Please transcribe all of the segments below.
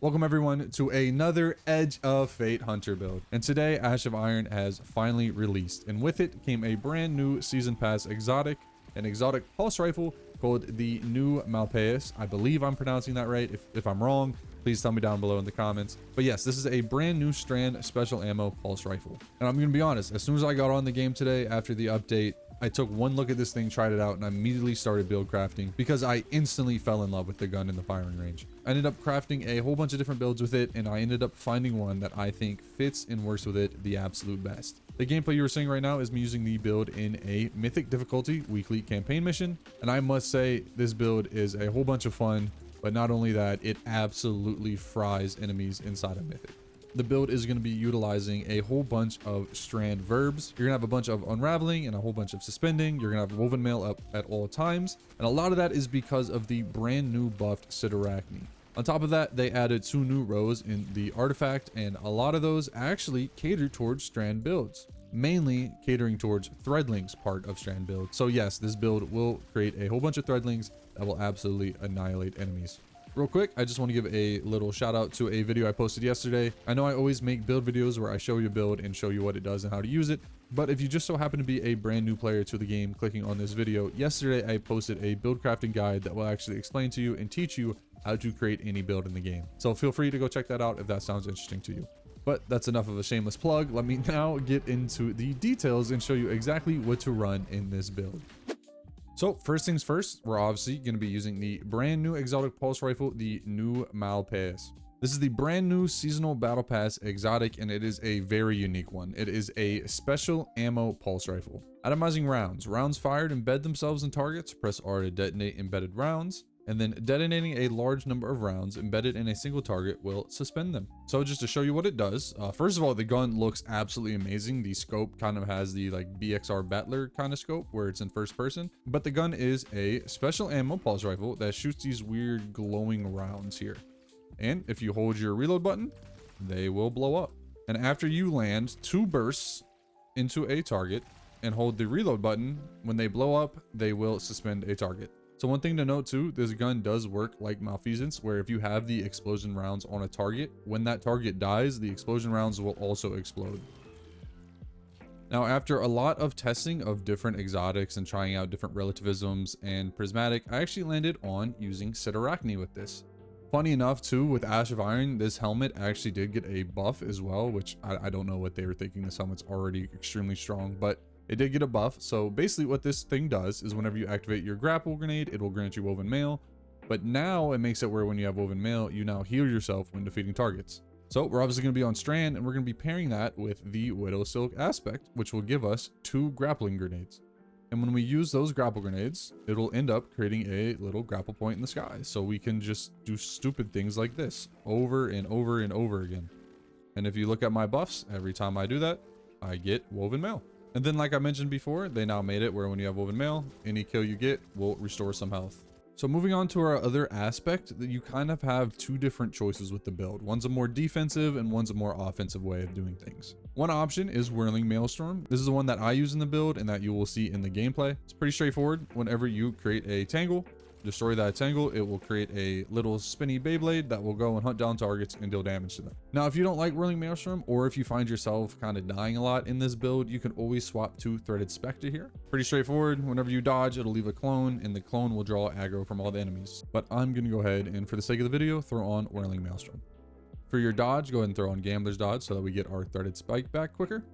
Welcome everyone to another Edge of Fate Hunter build. And today Ash of Iron has finally released, and with it came a brand new Season Pass exotic, an exotic pulse rifle called the new MALPAIS. I believe I'm pronouncing that right. If I'm wrong, please tell me down below in the comments. But yes, this is a brand new strand special ammo pulse rifle. And I'm gonna be honest, as soon as I got on the game today after the update, I took one look at this thing, tried it out, and I immediately started build crafting because I instantly fell in love with the gun in the firing range. I ended up crafting a whole bunch of different builds with it, and I ended up finding one that I think fits and works with it the absolute best. The gameplay you are seeing right now is me using the build in a mythic difficulty weekly campaign mission, and I must say this build is a whole bunch of fun, but not only that, it absolutely fries enemies inside of mythic. The build is going to be utilizing a whole bunch of strand verbs. You're going to have a bunch of unraveling and a whole bunch of suspending. You're going to have woven mail up at all times. And a lot of that is because of the brand new buffed cyrtarachne. On top of that, they added 2 new rows in the artifact, and a lot of those actually cater towards strand builds, mainly catering towards threadlings part of strand build. So yes, this build will create a whole bunch of threadlings that will absolutely annihilate enemies. Real quick, I just want to give a little shout out to a video I posted yesterday. I know I always make build videos where I show you a build and show you what it does and how to use it. But if you just so happen to be a brand new player to the game clicking on this video, yesterday I posted a build crafting guide that will actually explain to you and teach you how to create any build in the game. So feel free to go check that out if that sounds interesting to you. But that's enough of a shameless plug. Let me now get into the details and show you exactly what to run in this build. So first things first, we're obviously going to be using the brand new exotic pulse rifle, the new MALPAIS. This is the brand new seasonal battle pass exotic, and it is a very unique one. It is a special ammo pulse rifle. Atomizing rounds. Rounds fired embed themselves in targets. Press R to detonate embedded rounds. And then detonating a large number of rounds embedded in a single target will suspend them. So just to show you what it does, first of all, the gun looks absolutely amazing. The scope kind of has the like BXR Battler kind of scope where it's in first person, but the gun is a special ammo pulse rifle that shoots these weird glowing rounds here. And if you hold your reload button, they will blow up. And after you land 2 bursts into a target and hold the reload button, when they blow up, they will suspend a target. So one thing to note too, this gun does work like malfeasance, where if you have the explosion rounds on a target, when that target dies, the explosion rounds will also explode. Now, after a lot of testing of different exotics and trying out different relativisms and prismatic, I actually landed on using cyrtarachne with this. Funny enough too, with Ash of Iron, this helmet actually did get a buff as well, which I don't know what they were thinking. This helmet's already extremely strong, but it did get a buff. So basically what this thing does is whenever you activate your grapple grenade, it will grant you woven mail. But now it makes it where when you have woven mail, you now heal yourself when defeating targets. So we're obviously going to be on strand, and we're going to be pairing that with the Widow Silk aspect, which will give us 2 grappling grenades. And when we use those grapple grenades, it'll end up creating a little grapple point in the sky. So we can just do stupid things like this over and over and over again. And if you look at my buffs, every time I do that, I get woven mail. And then like I mentioned before, they now made it where when you have woven mail, any kill you get will restore some health. So moving on to our other aspect, that you kind of have 2 different choices with the build. One's a more defensive and one's a more offensive way of doing things. One option is Whirling Maelstrom. This is the one that I use in the build and that you will see in the gameplay. It's pretty straightforward. Whenever you create a tangle, destroy that tangle, it will create a little spinny Beyblade that will go and hunt down targets and deal damage to them. Now, if you don't like Whirling Maelstrom, or if you find yourself kind of dying a lot in this build, you can always swap to Threaded Spectre here. Pretty straightforward. Whenever you dodge, it'll leave a clone, and the clone will draw aggro from all the enemies. But I'm going to go ahead and, for the sake of the video, throw on Whirling Maelstrom. For your dodge, go ahead and throw on Gambler's Dodge so that we get our Threaded Spike back quicker.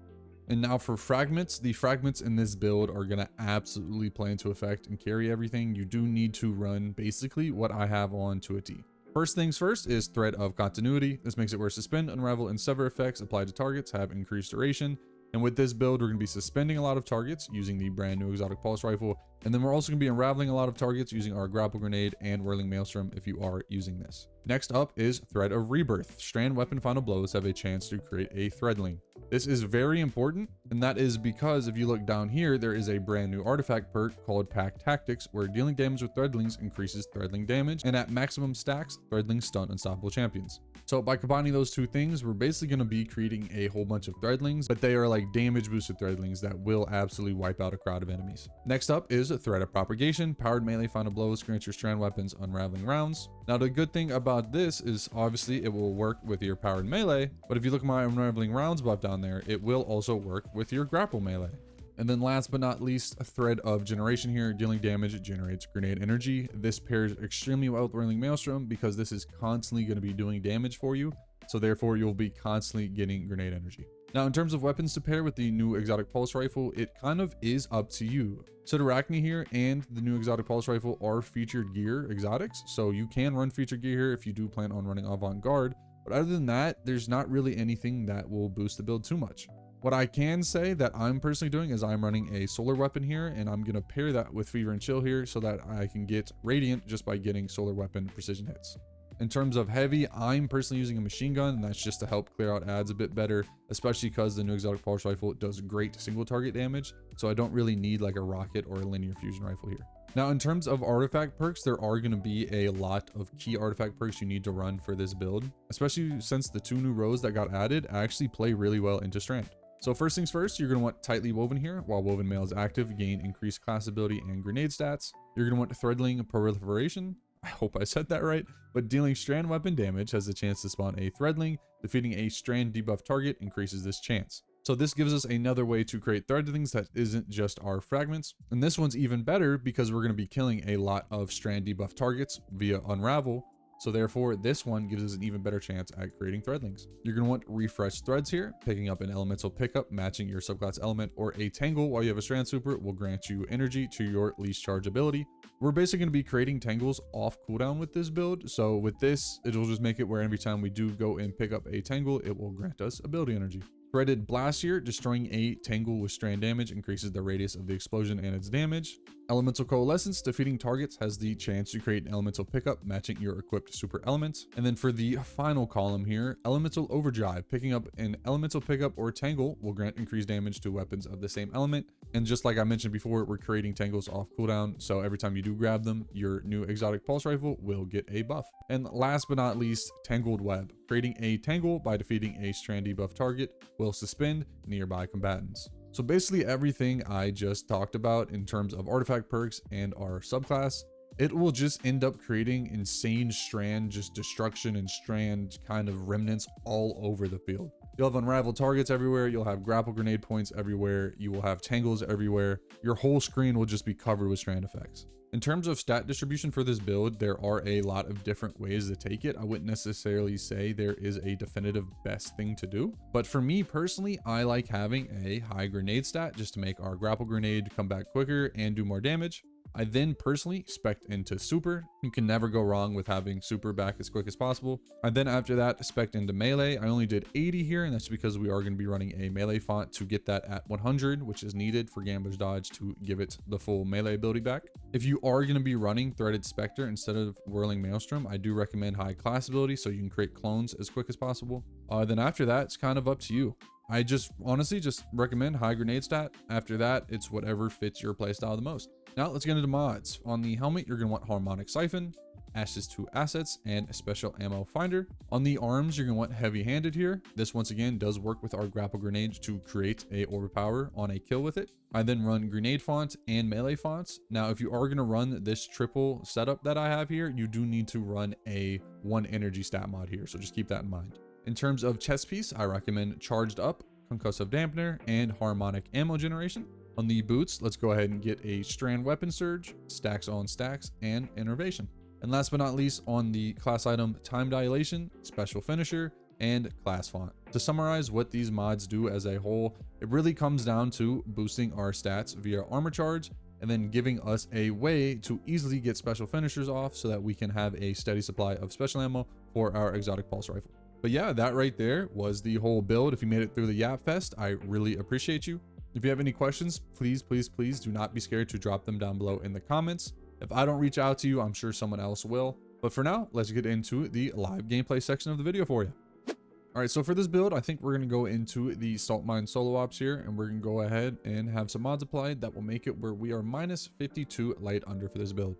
And now for fragments, the fragments in this build are going to absolutely play into effect and carry everything. You do need to run basically what I have on to a T. First things first is Thread of Continuity. This makes it where suspend, unravel, and sever effects applied to targets have increased duration. And with this build, we're going to be suspending a lot of targets using the brand new exotic pulse rifle. And then we're also going to be unraveling a lot of targets using our grapple grenade and Whirling Maelstrom if you are using this. Next up is Thread of Rebirth. Strand weapon final blows have a chance to create a threadling. This is very important, and that is because if you look down here, there is a brand new artifact perk called Pack Tactics, where dealing damage with threadlings increases threadling damage, and at maximum stacks, threadlings stun unstoppable champions. So by combining those 2 things, we're basically going to be creating a whole bunch of threadlings, but they are like damage boosted threadlings that will absolutely wipe out a crowd of enemies. Next up is is a threat of propagation. Powered melee final blows grants your strand weapons unraveling rounds. Now the good thing about this is obviously it will work with your powered melee, but if you look at my unraveling rounds buff down there, it will also work with your grapple melee. And then last but not least, a thread of generation here. Dealing damage, it generates grenade energy. This pairs extremely well with Whirling Maelstrom because this is constantly going to be doing damage for you. So therefore you'll be constantly getting grenade energy. Now in terms of weapons to pair with the new Exotic Pulse Rifle, it kind of is up to you. Cyrtarachne here and the new Exotic Pulse Rifle are featured gear exotics. So you can run featured gear here if you do plan on running Avant-Garde. But other than that, there's not really anything that will boost the build too much. What I can say that I'm personally doing is I'm running a solar weapon here, and I'm going to pair that with Fever and Chill here so that I can get Radiant just by getting solar weapon precision hits. In terms of heavy, I'm personally using a machine gun, and that's just to help clear out ads a bit better, especially because the new Exotic Pulse Rifle does great single target damage, so I don't really need like a rocket or a linear fusion rifle here. Now in terms of artifact perks, there are going to be a lot of key artifact perks you need to run for this build, especially since the 2 new rows that got added actually play really well into Strand. So first things first, you're going to want Tightly Woven here. While Woven Mail is active, gain increased class ability and grenade stats. You're going to want Threadling Proliferation. I hope I said that right. But dealing strand weapon damage has the chance to spawn a Threadling. Defeating a strand debuff target increases this chance. So this gives us another way to create Threadlings that isn't just our fragments. And this one's even better because we're going to be killing a lot of strand debuff targets via Unravel. So therefore, this one gives us an even better chance at creating Threadlings. You're going to want Refresh Threads here. Picking up an elemental pickup matching your subclass element or a Tangle while you have a Strand Super will grant you energy to your least charge ability. We're basically going to be creating Tangles off cooldown with this build. So with this, it'll just make it where every time we do go and pick up a Tangle, it will grant us ability energy. Threaded Blast here, destroying a Tangle with strand damage increases the radius of the explosion and its damage. Elemental Coalescence, defeating targets has the chance to create an elemental pickup matching your equipped super element. And then for the final column here, Elemental Overdrive, picking up an elemental pickup or Tangle will grant increased damage to weapons of the same element. And just like I mentioned before, we're creating Tangles off cooldown, so every time you do grab them, your new Exotic Pulse Rifle will get a buff. And last but not least, Tangled Web, creating a Tangle by defeating a strand debuff target will suspend nearby combatants. So basically everything I just talked about in terms of artifact perks and our subclass, it will just end up creating insane strand, just destruction and strand kind of remnants all over the field. You'll have unraveled targets everywhere. You'll have grapple grenade points everywhere. You will have tangles everywhere. Your whole screen will just be covered with strand effects. In terms of stat distribution for this build, there are a lot of different ways to take it. I wouldn't necessarily say there is a definitive best thing to do, but for me personally, I like having a high grenade stat just to make our grapple grenade come back quicker and do more damage. I then personally spec'd into super. You can never go wrong with having super back as quick as possible. And then after that, spec'd into melee. I only did 80 here, and that's because we are going to be running a melee font to get that at 100, which is needed for Gambler's Dodge to give it the full melee ability back. If you are going to be running Threaded Spectre instead of Whirling Maelstrom, I do recommend high class ability so you can create clones as quick as possible. Then after that, it's kind of up to you. I just honestly just recommend high grenade stat. After that, it's whatever fits your playstyle the most. Now let's get into mods. On the helmet, you're going to want Harmonic Siphon, Ashes to Assets, and Special Ammo Finder. On the arms, you're going to want Heavy Handed here. This once again does work with our grapple grenade to create a overpower on a kill with it. I then run grenade font and melee fonts. Now, if you are going to run this triple setup that I have here, you do need to run a 1 energy stat mod here. So just keep that in mind. In terms of chest piece, I recommend Charged Up, Concussive Dampener, and Harmonic Ammo Generation. On the boots, let's go ahead and get a Strand Weapon Surge, Stacks on Stacks, and Innervation. And last but not least, on the class item, Time Dilation, Special Finisher, and Class Font. To summarize what these mods do as a whole, it really comes down to boosting our stats via Armor Charge, and then giving us a way to easily get Special Finishers off so that we can have a steady supply of special ammo for our Exotic Pulse Rifle. But yeah, that right there was the whole build. If you made it through the Yap Fest, I really appreciate you. If you have any questions, please do not be scared to drop them down below in the comments. If I don't reach out to you, I'm sure someone else will. But for now, let's get into the live gameplay section of the video for you. All right, so for this build, I think we're going to go into the Salt Mine Solo Ops here, and we're going to go ahead and have some mods applied that will make it where we are minus 52 light under for this build.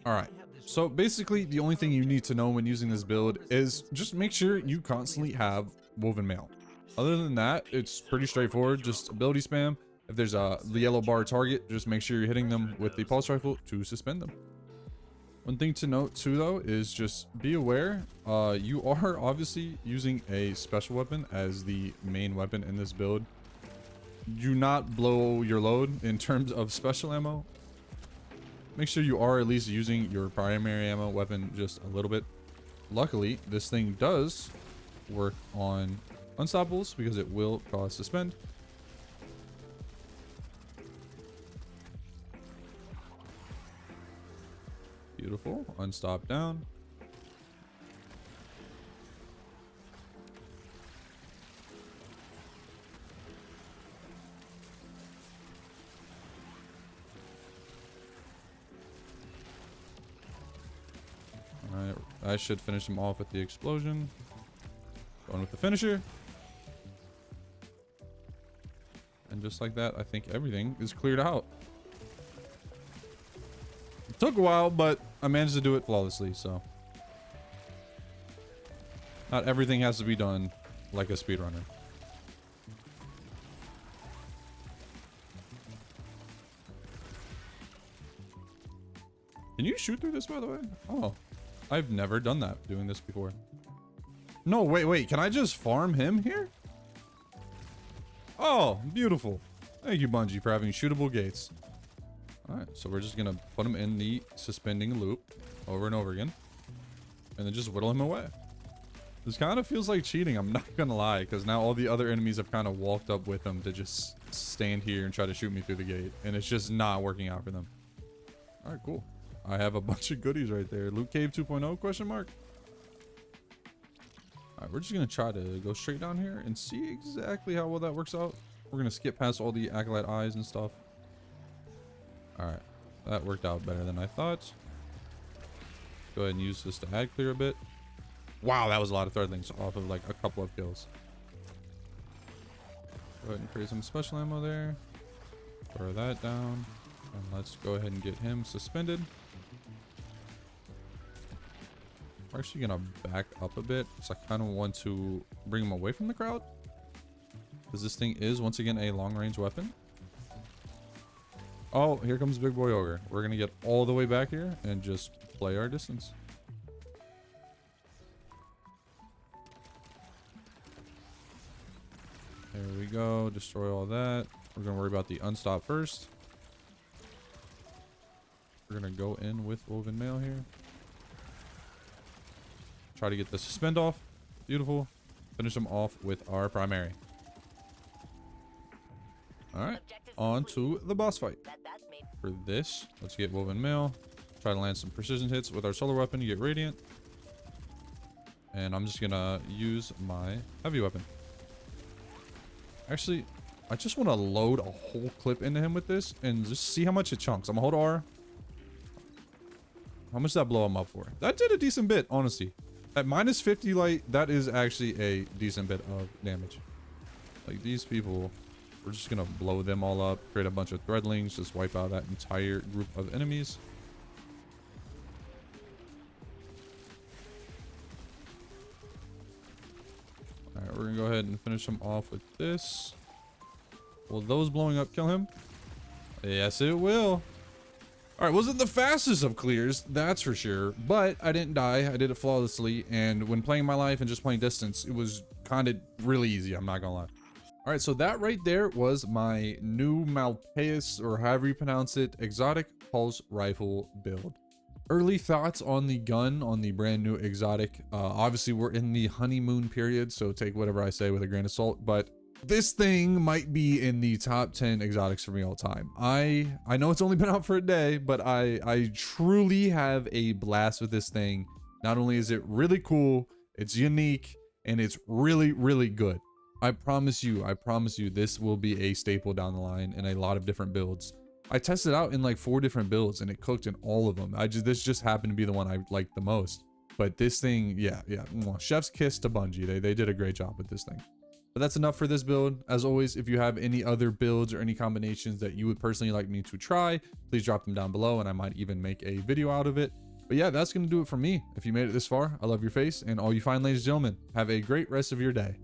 All right, so basically the only thing you need to know when using this build is just make sure you constantly have Woven Mail. Other than that, it's pretty straightforward, just ability spam. If there's a yellow bar target, just make sure you're hitting them with the pulse rifle to suspend them. One thing to note too though is just be aware, you are obviously using a special weapon as the main weapon in this build. Do not blow your load in terms of special ammo. Make sure you are at least using your primary ammo weapon just a little bit. Luckily, this thing does work on unstoppables because it will cause suspend. Beautiful. Unstop down. Alright, I should finish him off with the explosion. Going with the finisher. And just like that, I think everything is cleared out. It took a while, but I managed to do it flawlessly, so. Not everything has to be done like a speedrunner. Can you shoot through this, by the way? Oh, I've never done that doing this before. No, wait. Can I just farm him here? Oh, beautiful. Thank you, Bungie, for having shootable gates. All right, so we're just gonna put him in the suspending loop over and over again, and then just whittle him away. This kind of feels like cheating, I'm not gonna lie, because now all the other enemies have kind of walked up with him to just stand here and try to shoot me through the gate, and it's just not working out for them. All right, cool. I have a bunch of goodies right there. Loot Cave 2.0 question mark. All right, we're just gonna try to go straight down here and see exactly how well that works out. We're gonna skip past all the acolyte eyes and stuff. All right, that worked out better than I thought. Go ahead and use this to add clear a bit. Wow, that was a lot of threadlings off of like a couple of kills. Go ahead and create some special ammo there. Throw that down. And let's go ahead and get him suspended. We're actually gonna back up a bit because I kind of want to bring him away from the crowd, because this thing is once again a long range weapon. Oh, here comes Big Boy Ogre. We're gonna get all the way back here and just play our distance. There we go. Destroy all that. We're gonna worry about the unstop first. We're gonna go in with Woven Mail here. Try to get the suspend off. Beautiful. Finish them off with our primary. Alright. On to the boss fight. For this, let's get Woven Mail. Try to land some precision hits with our solar weapon to get Radiant. And I'm just gonna use my heavy weapon. Actually, I just want to load a whole clip into him with this and just see how much it chunks. I'm gonna hold R. How much did that blow him up for? That did a decent bit, honestly. At minus 50 light, that is actually a decent bit of damage. Like, these people, we're just gonna blow them all up, create a bunch of threadlings, just wipe out that entire group of enemies. Alright, we're gonna go ahead and finish him off with this. Will those blowing up kill him? Yes, it will. Alright, wasn't the fastest of clears, that's for sure. But I didn't die. I did it flawlessly. And when playing my life and just playing distance, it was kind of really easy, I'm not gonna lie. Alright, so that right there was my new MALPAIS, or however you pronounce it, Exotic Pulse Rifle build. Early thoughts on the gun, on the brand new Exotic. Obviously, we're in the honeymoon period, so take whatever I say with a grain of salt. But this thing might be in the top 10 exotics for me all time. I know it's only been out for a day, but I truly have a blast with this thing. Not only is it really cool, it's unique, and it's really, really good. I promise you, this will be a staple down the line in a lot of different builds. I tested out in like 4 different builds and it cooked in all of them. This just happened to be the one I liked the most. But this thing, yeah. Chef's kiss to Bungie. They did a great job with this thing. But that's enough for this build. As always, if you have any other builds or any combinations that you would personally like me to try, please drop them down below and I might even make a video out of it. But yeah, that's going to do it for me. If you made it this far, I love your face. And all you fine ladies and gentlemen, have a great rest of your day.